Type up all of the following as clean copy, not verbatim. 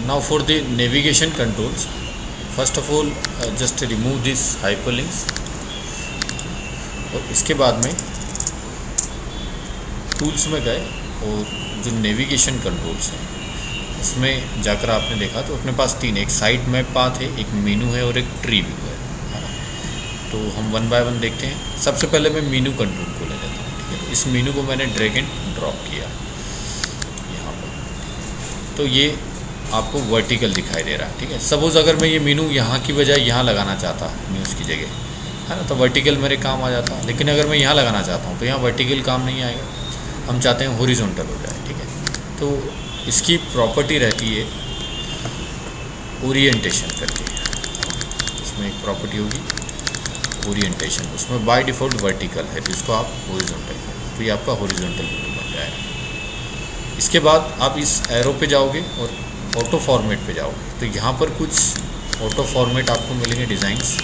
now for the navigation controls, first of all just remove this hyperlinks, और इसके बाद में टूल्स में गए और जो नेविगेशन कंट्रोल्स हैं उसमें जाकर आपने देखा तो अपने पास तीन, एक साइट मैप पाथ है, एक मेनू है और एक ट्री व्यू है ना। तो हम वन बाय वन देखते हैं। सबसे पहले मैं मेनू कंट्रोल को ले लेता हूँ, ठीक है। तो इस मेनू को मैंने ड्रैग एंड ड्रॉप किया यहाँ पर, तो ये आपको वर्टिकल दिखाई दे रहा है, ठीक है। सपोज़ अगर मैं ये मेनू यहाँ की बजाय यहाँ लगाना चाहता न्यूज़ की जगह, है ना, तो वर्टिकल मेरे काम आ जाता। लेकिन अगर मैं यहाँ लगाना चाहता हूँ तो यहाँ वर्टिकल काम नहीं आएगा, हम चाहते हैं हॉरिजॉन्टल हो जाए, ठीक है। तो इसकी प्रॉपर्टी रहती है ओरिएंटेशन करके, इसमें एक प्रॉपर्टी होगी ओरिएंटेशन, उसमें बाय डिफ़ॉल्ट वर्टिकल है तो इसको आप हॉरिजॉन्टल करें, तो ये आपका हॉरिजॉन्टल व्यू बन जाएगा। इसके बाद आप इस एरो पे जाओगे और ऑटो फॉर्मेट पे जाओगे, तो यहाँ पर कुछ ऑटो फॉर्मेट आपको मिलेंगे डिज़ाइंस,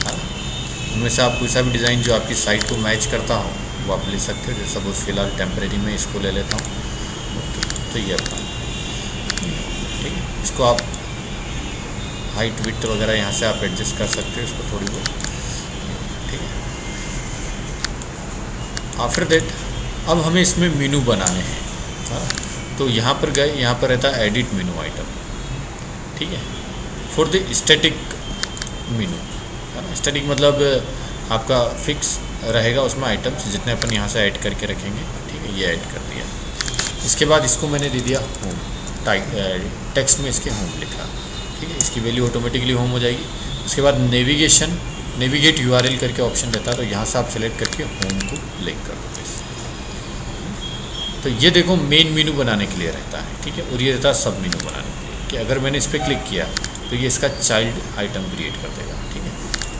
है ना। उनमें से आप कोई सा भी डिज़ाइन जो आपकी साइट को मैच करता हो वो आप ले सकते हो। जैसे सपोज फिलहाल टेम्परेरी में इसको ले लेता हूँ, तो ये अपना, ठीक है। इसको आप हाइट विड्थ वगैरह यहाँ से आप एडजस्ट कर सकते हो इसको थोड़ी बहुत, ठीक है। आफ्टर दैट अब हमें इसमें मेनू बनाने हैं, तो यहाँ पर गए, यहाँ पर रहता है एडिट मेनू आइटम, ठीक है, फॉर द स्टैटिक मेनू, है ना। स्टैटिक मतलब आपका फिक्स रहेगा, उसमें आइटम्स जितने अपन यहाँ से ऐड करके रखेंगे, ठीक है। ये ऐड कर दिया। इसके बाद इसको मैंने दे दिया होम, टेक्स्ट में इसके होम लिखा, ठीक है। इसकी वैल्यू ऑटोमेटिकली होम हो जाएगी। उसके बाद नेविगेशन, नेविगेट यूआरएल करके ऑप्शन रहता है, तो यहाँ से आप सेलेक्ट करके होम को लिंक कर दो। तो ये देखो मेन मेनू बनाने के लिए रहता है, ठीक है। और ये रहता है सब मेनू बनाने के लिए, कि अगर मैंने इस पर क्लिक किया तो ये इसका चाइल्ड आइटम क्रिएट कर देगा, ठीक है।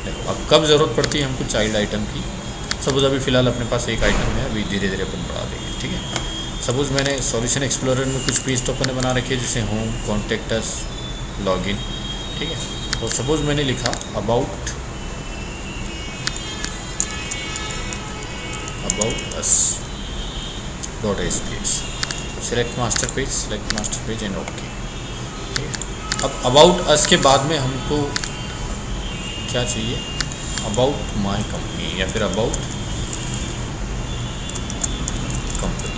देखो अब कब ज़रूरत पड़ती है हमको चाइल्ड आइटम की, सपोज अभी फ़िलहाल अपने पास एक आइटम है, अभी धीरे धीरे अपन बढ़ा देंगे, ठीक है। सपोज़ मैंने सॉल्यूशन एक्सप्लोरर में कुछ पेज तो अपने बना रखे हैं, जैसे होम, कॉन्टेक्ट अस, लॉगिन, ठीक है। और सपोज़ मैंने लिखा about us dot SPS, select master page and okay, ठीक है। अब अबाउट अस के बाद में हमको क्या चाहिए, अबाउट माय कंपनी या फिर अबाउट कंपनी,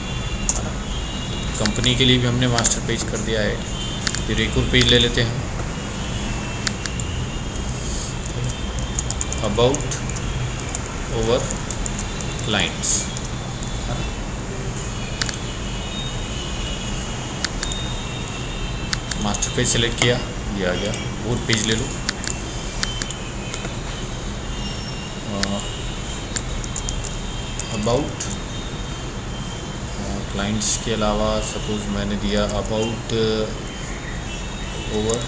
है ना। कंपनी के लिए भी हमने मास्टर पेज कर दिया है। फिर एक और पेज ले लेते हैं, अबाउट ओवर क्लाइंट्स, है ना। मास्टर पेज सेलेक्ट किया, ये आ गया। और पेज ले लो, अबाउट क्लाइंट्स के अलावा सपोज मैंने दिया अबाउट ओवर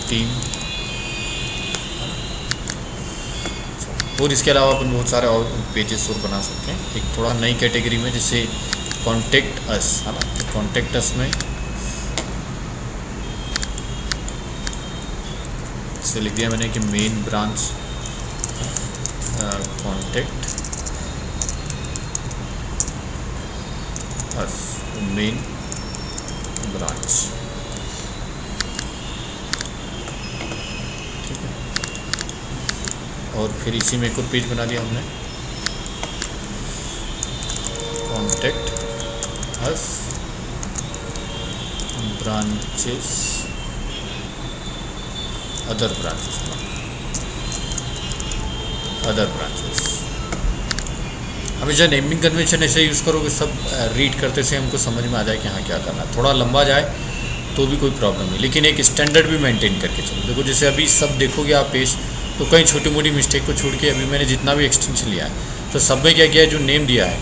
टीम, और इसके अलावा अपन बहुत सारे और पेजेस और बना सकते हैं। एक थोड़ा नई कैटेगरी में, जैसे कॉन्टेक्ट अस, है ना। कॉन्टेक्ट अस में से लिख दिया मैंने कि main branch contact us, main branch, ठीक है। और फिर इसी में एक और पेज बना दिया हमने, contact us branches, other branches, other branches. हमेशा नेमिंग कन्वेंशन ऐसे यूज़ करोगे, सब रीड करते से हमको समझ में आ जाए कि हाँ क्या करना है। थोड़ा लंबा जाए तो भी कोई प्रॉब्लम नहीं, लेकिन एक स्टैंडर्ड भी मेंटेन करके चलो। देखो जैसे अभी सब देखोगे आप पेज, तो कहीं छोटी मोटी मिस्टेक को छोड़ के अभी मैंने जितना भी एक्सटेंशन लिया है, तो सब में क्या किया है, जो नेम दिया है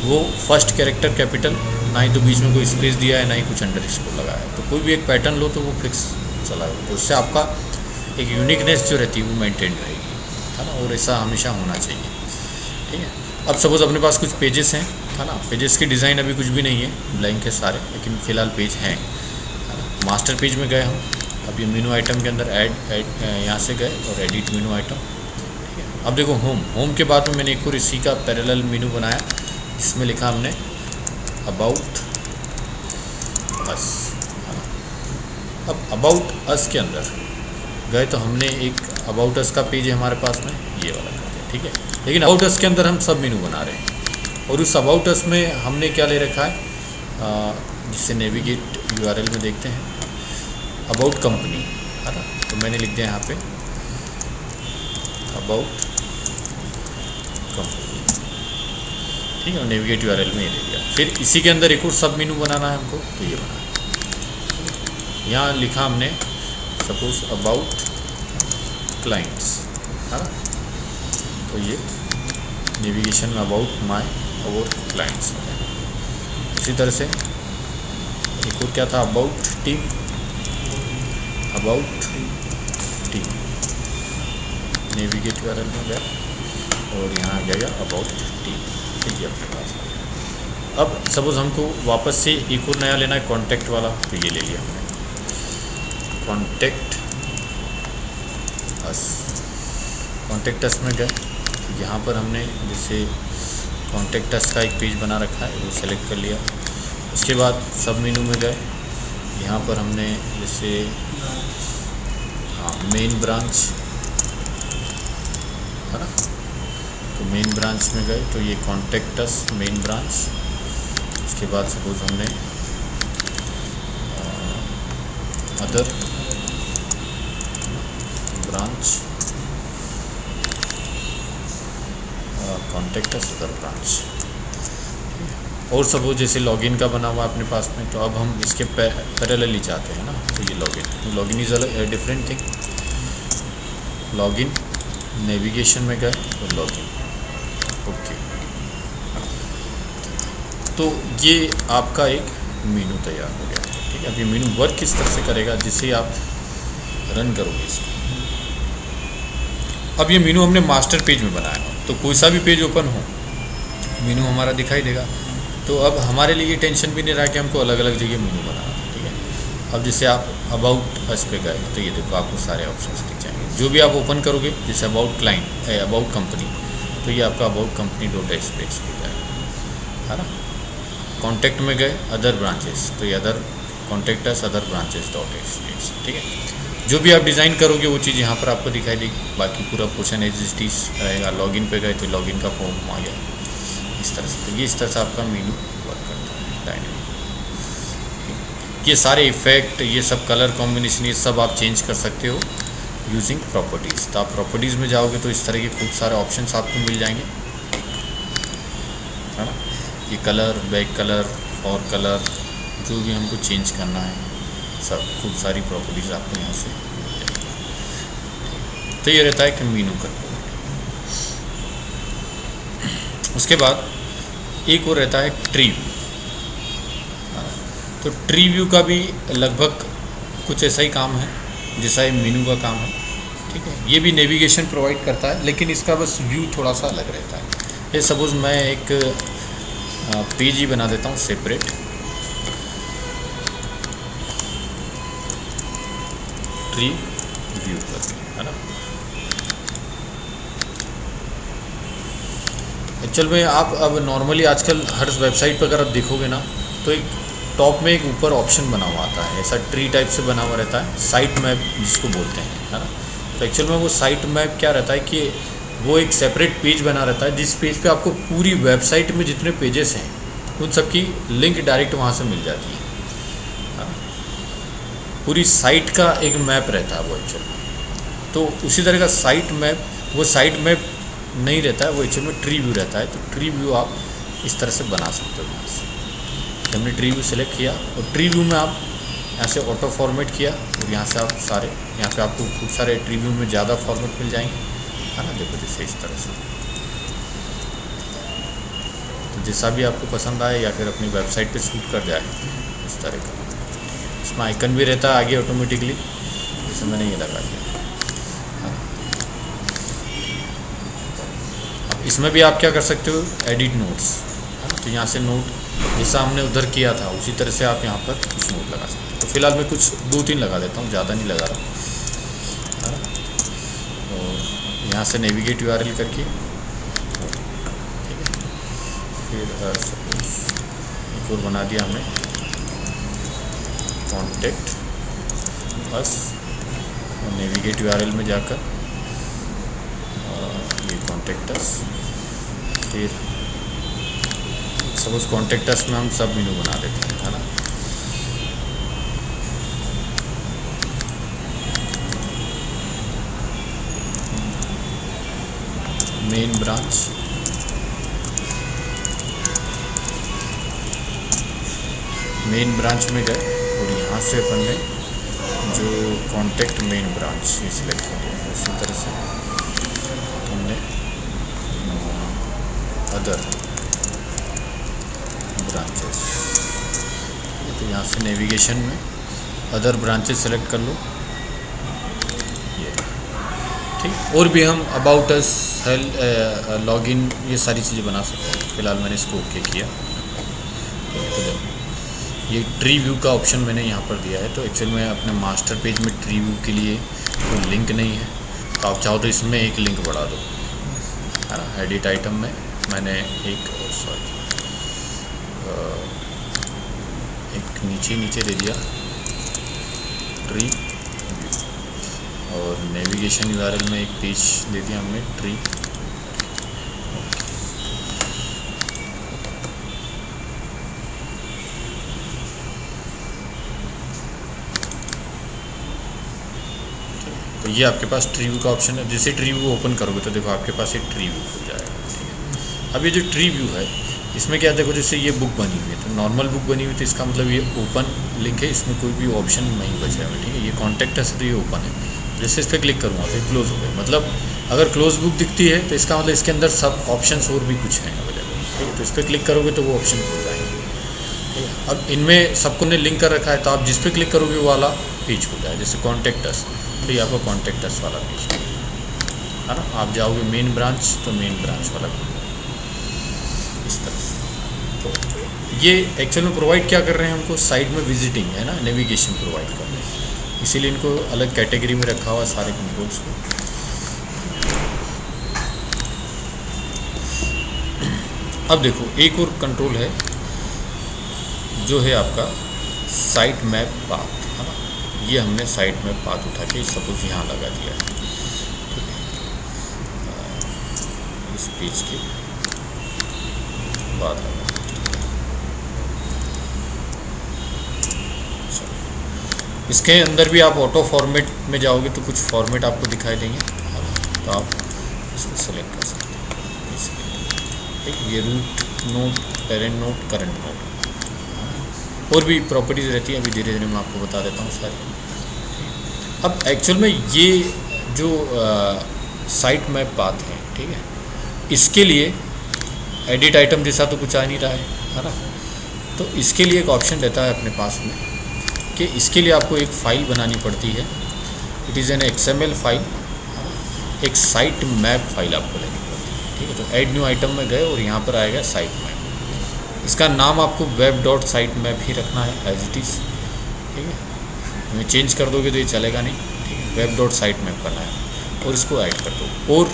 वो फर्स्ट कैरेक्टर कैपिटल, ना ही तो बीच में कोई स्पेस दिया है, ना ही कुछ अंडर स्कोर लगाया है। तो कोई भी एक पैटर्न लो तो वो फिक्स चला है, तो उससे आपका एक यूनिकनेस जो रहती है वो मेंटेन रहेगी, है ना। और ऐसा हमेशा होना चाहिए, ठीक है। अब सपोज़ अपने पास कुछ पेजेस हैं, है ना। पेजेस की डिज़ाइन अभी कुछ भी नहीं है, ब्लैंक है सारे, लेकिन फ़िलहाल पेज हैं, है ना। मास्टर पेज में गए हम, अब ये मेनू आइटम के अंदर ऐड यहाँ से गए और एडिट मेनू आइटम, ठीक है। अब देखो होम के बाद में मैंने एक और इसी का पैरेलल मेनू बनाया, इसमें लिखा हमने अबाउट अस, है ना। अब अबाउट अस के अंदर गए तो हमने एक अबाउट अस का पेज है हमारे पास में, ये वाला करते हैं, ठीक है। लेकिन अबाउट अस के अंदर हम सब मेनू बना रहे हैं और उस अबाउट अस में हमने क्या ले रखा है, जिससे नेविगेट यूआरएल में देखते हैं अबाउट कंपनी, है ना। तो मैंने लिख दिया यहाँ पे अबाउट कंपनी, ठीक है, और नेविगेट यूआरएल में ये ले दिया। फिर इसी के अंदर एक और सब मेनू बनाना है हमको, तो ये बना यहाँ लिखा हमने सपोज अबाउट क्लाइंट्स, है ना। तो ये नेविगेशन में अबाउट माय और क्लाइंट्स। इसी तरह से एक और क्या था, about team, about team navigate URL में गया और यहाँ आ गया अबाउट टीम, ठीक है अपने पास। अब सपोज हमको वापस से एक और नया लेना है कॉन्टैक्ट वाला, तो ये ले लिया हमने कॉन्टैक्ट अस। कॉन्टैक्ट अस में गए तो यहाँ पर हमने जैसे कॉन्टैक्ट अस का एक पेज बना रखा है, वो सेलेक्ट कर लिया। उसके बाद सब मेनू में गए, यहाँ पर हमने जैसे मेन ब्रांच, है ना। तो मेन ब्रांच में गए तो ये कॉन्टैक्ट अस मेन ब्रांच। उसके बाद सपोज हमने other branch, contact us other branch. और सपोज जैसे लॉगिन का बना हुआ अपने पास में, तो अब हम इसके पैरेलल ही चाहते हैं ना, तो ये login, login is a different thing. Login navigation में गए तो लॉगिन, ओके। तो ये आपका एक मेनू तैयार हो गया, ठीक है। अब ये मेनू वर्क किस तरह से करेगा, जिससे आप रन करोगे इसको। अब ये मेनू हमने मास्टर पेज में बनाया, तो कोई सा भी पेज ओपन हो मेनू हमारा दिखाई देगा। तो अब हमारे लिए टेंशन भी नहीं रहा कि हमको अलग अलग जगह मेनू बनाना, ठीक है। अब जैसे आप अबाउट अस पे गए तो ये देखो आपको सारे ऑप्शंस दिख जाएंगे। जो भी आप ओपन करोगे, जैसे अबाउट क्लाइंट है, अबाउट कंपनी, तो ये आपका अबाउट कंपनी .xpx हो जाएगा, है ना। कॉन्टैक्ट में गए अदर ब्रांचेस, तो ये other contact us other branches .xpx, ठीक है। जो भी आप डिज़ाइन करोगे वो चीज़ यहाँ पर आपको दिखाई देगी। बाकी पूरा पोर्शन एज इट इज रहेगा। लॉगिन पे गए तो लॉगिन का फॉर्म आ गया इस तरह से। तो ये इस तरह से आपका मेनू वर्क करता है डायनेमिक। ये सारे इफेक्ट, ये सब कलर कॉम्बिनेशन, ये सब आप चेंज कर सकते हो यूजिंग प्रॉपर्टीज़। तो आप प्रॉपर्टीज़ में जाओगे तो इस तरह के खूब सारे ऑप्शंस आपको मिल जाएंगे, है ना। ये colour, back colour, for colour, जो भी हमको चेंज करना है, सब खूब सारी प्रॉपर्टीज़ आपको यहाँ से मिल जाएंगी। तो ये रहता है कि मेनू का। उसके बाद एक और रहता है ट्री व्यू। तो ट्री व्यू का भी लगभग कुछ ऐसा ही काम है जैसा ये मेनू का काम है, ठीक है। ये भी नेविगेशन प्रोवाइड करता है, लेकिन इसका बस व्यू थोड़ा सा अलग रहता है। ये सपोज मैं एक पेज ही बना देता हूँ सेपरेट, ट्री व्यू करके, है ना। एक्चुअल में आप अब नॉर्मली आजकल हर वेबसाइट पर अगर आप देखोगे ना, तो एक टॉप में एक ऊपर ऑप्शन बना हुआ आता है, ऐसा ट्री टाइप से बना हुआ रहता है, साइट मैप जिसको बोलते हैं, है ना। तो एक्चुअल में वो साइट मैप क्या रहता है कि वो एक सेपरेट पेज बना रहता है, जिस पेज पे आपको पूरी वेबसाइट में जितने पेजेस हैं उन सब की लिंक डायरेक्ट वहाँ से मिल जाती है, पूरी साइट का एक मैप रहता है वो एक्चुअल में। तो उसी तरह का साइट मैप, वो साइट मैप नहीं रहता है, वो एक्चुअल में ट्री व्यू रहता है। तो ट्री व्यू आप इस तरह से बना सकते हो। यहाँ से हमने ट्री व्यू सेलेक्ट किया और ट्री व्यू में आप यहाँ से ऑटो फॉर्मेट किया और यहाँ से आप सारे, यहाँ पे आपको खूब सारे ट्री व्यू में ज़्यादा फॉर्मेट मिल जाएंगे, है ना। देखो जैसे इस तरह से, तो जैसा भी आपको पसंद आए या फिर अपनी वेबसाइट पे सूट कर जाए इस तरह का। इसमें आइकन भी रहता है आगे ऑटोमेटिकली, जैसे मैंने ये लगा दिया। अब इसमें भी आप क्या कर सकते हो, एडिट नोट्स, है ना। तो यहाँ से नोट जैसा हमने उधर किया था उसी तरह से आप यहाँ पर कुछ नोट लगा सकते हो। तो फिलहाल मैं कुछ 2-3 लगा देता हूँ, ज़्यादा नहीं लगा रहा, है ना। और यहाँ से नेविगेट यूआरएल करके, ठीक है। फिर सपोज एक और बना दिया हमने कॉन्टैक्ट बस नेविगेट यूआरएल में जाकर ये कॉन्टेक्ट अस, फिर सपोज कॉन्टेक्ट अस में हम सब मेनू बना देते हैं, है ना। मेन ब्रांच, मेन ब्रांच में गए और यहाँ से अपन ने जो कॉन्टेक्ट मेन ब्रांच ये सिलेक्ट कर लिया। इसी तरह से हमने अदर ब्रांचेस, तो यहाँ से नेविगेशन में अदर ब्रांचेस सेलेक्ट कर लो, ये ठीक। और भी हम अबाउट अस, लॉगिन, ये सारी चीज़ें बना सकते हैं। फिलहाल मैंने इसको ओके किया। तो ये ट्री व्यू का ऑप्शन मैंने यहाँ पर दिया है। तो एक्चुअल में अपने मास्टर पेज में ट्री व्यू के लिए कोई लिंक नहीं है, तो आप चाहो तो इसमें एक लिंक बढ़ा दो, है ना। एडिट आइटम में मैंने एक नीचे दे दिया ट्री व्यू, और नेविगेशन यूआरएल में एक पेज दे दिया हमने ट्री। तो ये आपके पास ट्री व्यू का ऑप्शन है। जैसे ट्री व्यू ओपन करोगे तो देखो आपके पास एक ट्री व्यू हो जाएगा, ठीक है। अब ये जो ट्री व्यू है इसमें क्या देखो, जैसे ये बुक बनी हुई है, तो नॉर्मल बुक बनी हुई, तो इसका मतलब ये ओपन लिंक है, इसमें कोई भी ऑप्शन नहीं बचा है, ठीक है। ये कॉन्टेक्ट है तो ये ओपन है। जैसे इस पर क्लिक करूँगा तो क्लोज हो गया। मतलब अगर क्लोज बुक दिखती है तो इसका मतलब इसके अंदर सब ऑप्शंस और भी कुछ हैं अवेलेबल, ठीक है। तो इस पर क्लिक करोगे तो वो ऑप्शन खुल जाएंगे, ठीक है। अब इनमें सबको ने लिंक कर रखा है, तो आप जिस पे क्लिक करोगे वो वाला पेज खुल जाए। जैसे कॉन्टेक्ट अस, तो ये आपका कॉन्टेक्ट अस वाला पेज है ना। आप जाओगे मेन ब्रांच, तो मेन ब्रांच वाला इस तरह से। तो ये एक्चुअल में प्रोवाइड क्या कर रहे हैं हमको, साइट में विजिटिंग, है ना, नेविगेशन प्रोवाइड कर रहे हैं, इसीलिए इनको अलग कैटेगरी में रखा हुआ सारे कंट्रोल्स को। अब देखो एक और कंट्रोल है जो है आपका साइट मैप पाथ, है ना। ये हमने साइट मैप पाथ उठा के सपोज यहाँ लगा दिया है, ठीक है। इस पेज के बाद लगा, इसके अंदर भी आप ऑटो फॉर्मेट में जाओगे तो कुछ फॉर्मेट आपको दिखाई देंगे, तो आप इसको सेलेक्ट कर सकते हैं, ठीक। ये root node, parent node, current node, और भी प्रॉपर्टीज़ रहती हैं, अभी धीरे धीरे मैं आपको बता देता हूँ सारी। अब एक्चुअल में ये जो साइट मैप पाथ है, ठीक है, इसके लिए एडिट आइटम जैसा तो कुछ आ नहीं रहा है ना। तो इसके लिए एक ऑप्शन रहता है अपने पास में कि इसके लिए आपको एक फ़ाइल बनानी पड़ती है। It is an XML file, एक साइट मैप फाइल आपको लेनी पड़ती है, ठीक है। तो ऐड न्यू आइटम में गए और यहाँ पर आएगा साइट मैप। इसका नाम आपको web.sitemap ही रखना है एज इट इज़, ठीक है। मैं चेंज कर दोगे तो ये चलेगा नहीं, ठीक है। web.sitemap करना है और इसको ऐड कर दो, और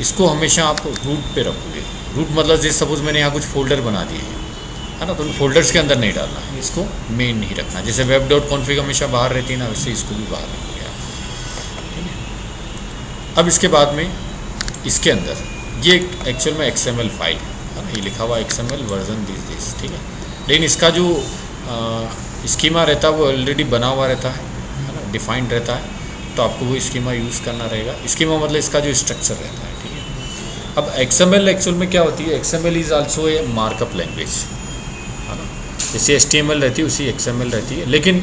इसको हमेशा आप रूट पे रखोगे। रूट मतलब जैसे सपोज मैंने यहाँ कुछ फोल्डर बना दिए है ना, तो उन फोल्डर्स के अंदर नहीं डालना है, इसको मेन नहीं रखना। जैसे web.config हमेशा बाहर रहती है ना, वैसे इसको भी बाहर रखिए, ठीक है। अब इसके बाद में इसके अंदर ये एक्चुअल में XML फाइल है ना, ये लिखा हुआ XML वर्जन दिस, ठीक है। लेकिन इसका जो स्कीमा रहता है वो ऑलरेडी बना हुआ रहता है ना, डिफाइंड रहता है, तो आपको वो स्कीमा यूज़ करना रहेगा। स्कीमा मतलब इसका जो स्ट्रक्चर रहता है, ठीक है। अब XML एक्चुअल में क्या होती है, XML is also a markup language, है ना। जैसे HTML रहती है उसी XML रहती है, लेकिन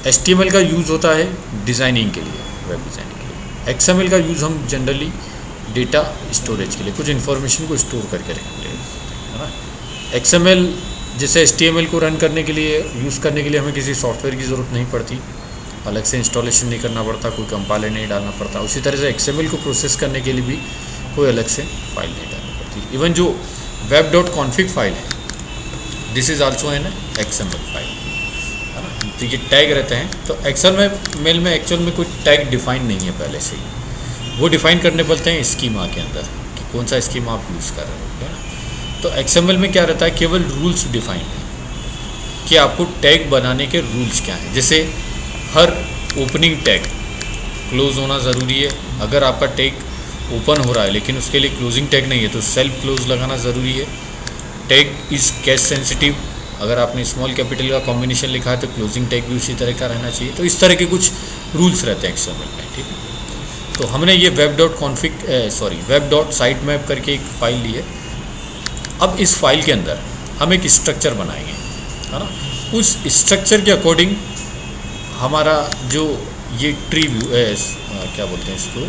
HTML का यूज़ होता है डिज़ाइनिंग के लिए, वेब डिज़ाइनिंग के लिए। XML का यूज़ हम जनरली डेटा स्टोरेज के लिए, कुछ इन्फॉर्मेशन को स्टोर करके रखने के लिए, है ना। XML जैसे HTML को रन करने के लिए, यूज़ करने के लिए हमें किसी सॉफ्टवेयर की ज़रूरत नहीं पड़ती, अलग से इंस्टॉलेशन नहीं करना पड़ता, कोई कंपाइलर नहीं डालना पड़ता। उसी तरह से XML को प्रोसेस करने के लिए भी कोई अलग से फाइल नहीं डालनी पड़ती। इवन जो web.config फाइल है, this is also an XML file, है ना। तो ये टैग रहते हैं, तो XML में एक्चुअल में कोई टैग डिफाइन नहीं है पहले से ही, वो डिफाइन करने पड़ते हैं स्कीमा के अंदर कि कौन सा स्कीमा आप यूज़ कर रहे हो, है ना। तो XML में क्या रहता है, केवल रूल्स डिफाइंड है कि आपको टैग बनाने के रूल्स क्या हैं। जैसे हर ओपनिंग टैग क्लोज होना ज़रूरी है। अगर आपका टैग ओपन हो रहा है लेकिन उसके लिए क्लोजिंग टैग नहीं है तो सेल्फ क्लोज लगाना ज़रूरी है। टैग इज़ कैश सेंसिटिव, अगर आपने स्मॉल कैपिटल का कॉम्बिनेशन लिखा है तो क्लोजिंग टैग भी उसी तरह का रहना चाहिए। तो इस तरह के कुछ रूल्स रहते हैं एक्सएमएल में, ठीक है। तो हमने ये वेब डॉट साइट मैप करके एक फाइल ली है। अब इस फाइल के अंदर हम एक स्ट्रक्चर बनाएंगे, है ना। उस स्ट्रक्चर के अकॉर्डिंग हमारा जो ये ट्री व्यू क्या बोलते हैं इसको,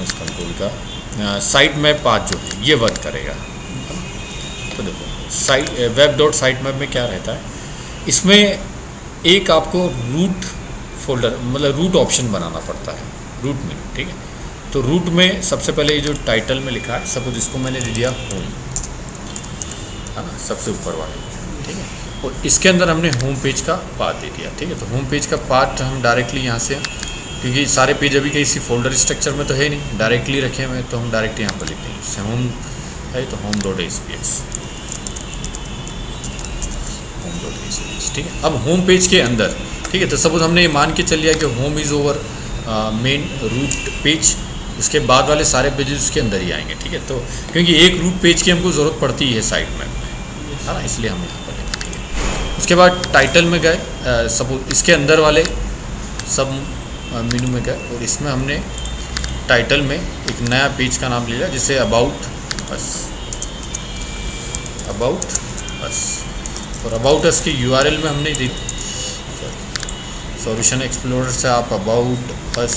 इस कंट्रोल का साइट मैप पाथ जो है ये वर्क करेगा। तो देखो वेब डॉट साइट मैप में क्या रहता है, इसमें एक आपको रूट फोल्डर मतलब रूट ऑप्शन बनाना पड़ता है रूट में, ठीक है। तो रूट में सबसे पहले ये जो टाइटल में लिखा है, सपोज इसको मैंने दे दिया होम, है ना, सबसे ऊपर वाले, ठीक है। और इसके अंदर हमने होम पेज का पाथ दे दिया, ठीक है। तो होम पेज का पाथ हम डायरेक्टली यहाँ से, क्योंकि सारे पेज अभी किसी फोल्डर स्ट्रक्चर में तो है नहीं, डायरेक्टली रखे हुए हैं, तो हम डायरेक्ट यहाँ पर लिख देंगे। जैसे होम है तो होम डॉट एसपीएक्स, ठीक है। अब होम पेज के अंदर, ठीक है, तो सपोज हमने ये मान के चल लिया कि home is over main root page, उसके बाद वाले सारे पेजेस उसके अंदर ही आएंगे, ठीक है। तो क्योंकि एक रूट पेज की हमको ज़रूरत पड़ती है साइट मैप में, है ना, इसलिए हम यहाँ पर लेंगे, ठीक है। उसके बाद टाइटल में गए, सपोज इसके अंदर वाले सब मेनू में गए और इसमें हमने टाइटल में एक नया पेज का नाम ले लिया, जैसे अबाउट अस, और अबाउट अस की यूआरएल में हमने सॉल्यूशन एक्सप्लोरर से आप अबाउट अस